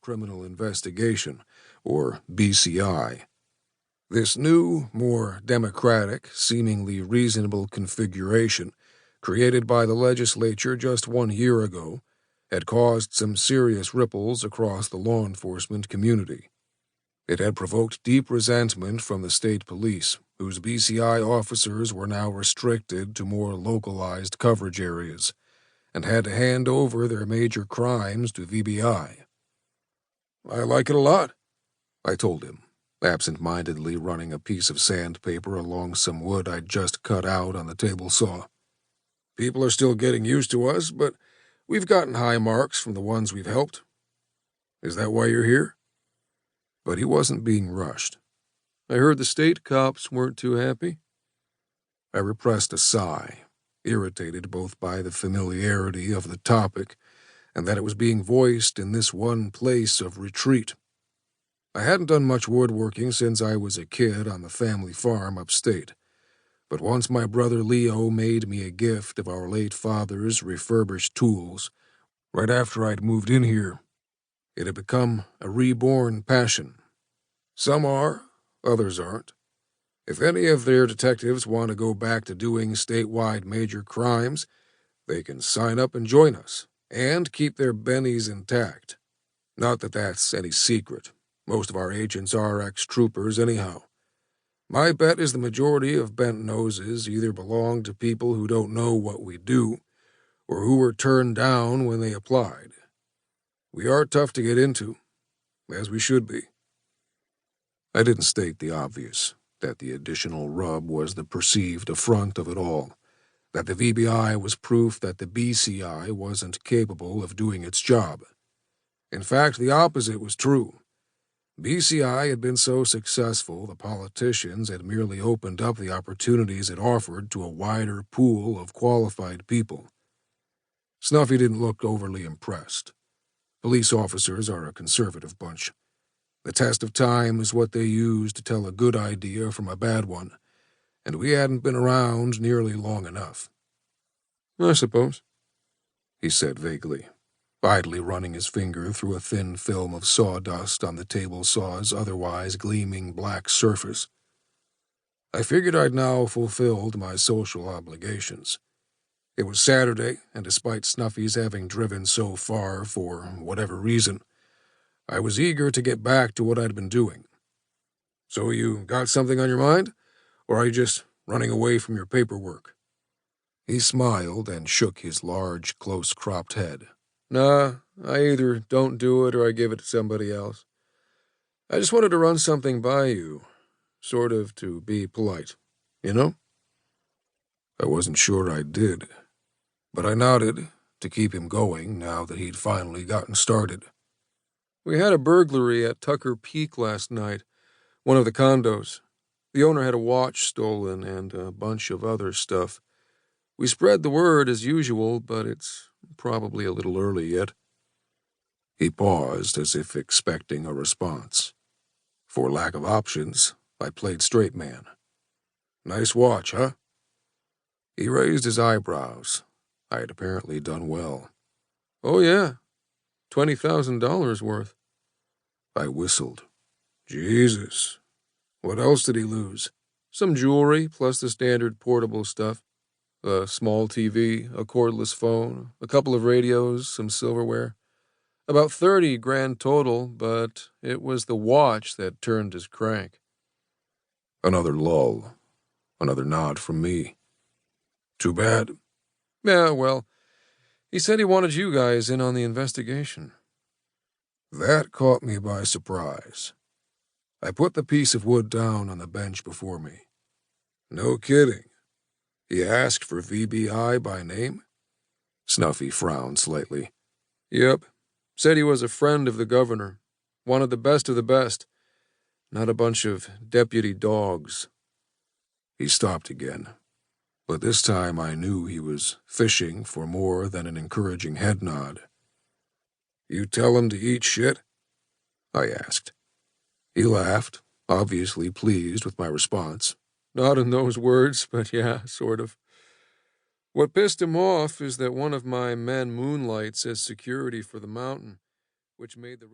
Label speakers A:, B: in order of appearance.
A: Criminal Investigation, or BCI. This new, more democratic, seemingly reasonable configuration, created by the legislature just 1 year ago, had caused some serious ripples across the law enforcement community. It had provoked deep resentment from the state police, whose BCI officers were now restricted to more localized coverage areas, and had to hand over their major crimes to VBI. "I like it a lot," I told him, absent-mindedly running a piece of sandpaper along some wood I'd just cut out on the table saw. "People are still getting used to us, but we've gotten high marks from the ones we've helped. Is that why you're here?" But he wasn't being rushed. "I heard the state cops weren't too happy." I repressed a sigh, irritated both by the familiarity of the topic and that it was being voiced in this one place of retreat. I hadn't done much woodworking since I was a kid on the family farm upstate, but once my brother Leo made me a gift of our late father's refurbished tools, right after I'd moved in here, it had become a reborn passion. Some are, others aren't. If any of their detectives want to go back to doing statewide major crimes, they can sign up and join us, and keep their bennies intact. Not that that's any secret. Most of our agents are ex-troopers anyhow. My bet is the majority of bent noses either belong to people who don't know what we do, or who were turned down when they applied. We are tough to get into, as we should be. I didn't state the obvious, that the additional rub was the perceived affront of it all, that the VBI was proof that the BCI wasn't capable of doing its job. In fact, the opposite was true. BCI had been so successful the politicians had merely opened up the opportunities it offered to a wider pool of qualified people. Snuffy didn't look overly impressed. Police officers are a conservative bunch. The test of time is what they use to tell a good idea from a bad one, and we hadn't been around nearly long enough. "I suppose," he said vaguely, idly running his finger through a thin film of sawdust on the table saw's otherwise gleaming black surface. I figured I'd now fulfilled my social obligations. It was Saturday, and despite Snuffy's having driven so far for whatever reason, I was eager to get back to what I'd been doing. "So you got something on your mind, or are you just running away from your paperwork?" He smiled and shook his large, close-cropped head. "Nah, I either don't do it or I give it to somebody else. I just wanted to run something by you, sort of to be polite, you know?" I wasn't sure I did, but I nodded to keep him going now that he'd finally gotten started. "We had a burglary at Tucker Peak last night, one of the condos. The owner had a watch stolen and a bunch of other stuff. We spread the word as usual, but it's probably a little early yet." He paused as if expecting a response. For lack of options, I played straight man. "Nice watch, huh?" He raised his eyebrows. I had apparently done well. "Oh yeah, $20,000 worth." I whistled. "Jesus. What else did he lose?" "Some jewelry, plus the standard portable stuff. A small TV, a cordless phone, a couple of radios, some silverware. About 30 grand total, but it was the watch that turned his crank." Another lull. Another nod from me. "Too bad." "Yeah, well, he said he wanted you guys in on the investigation." That caught me by surprise. I put the piece of wood down on the bench before me. "No kidding. He asked for VBI by name?" Snuffy frowned slightly. "Yep. Said he was a friend of the governor. Wanted the best of the best. Not a bunch of deputy dogs." He stopped again, but this time I knew he was fishing for more than an encouraging head nod. "You tell him to eat shit?" I asked. He laughed, obviously pleased with my response. "Not in those words, but yeah, sort of. What pissed him off is that one of my men moonlights as security for the mountain, which made the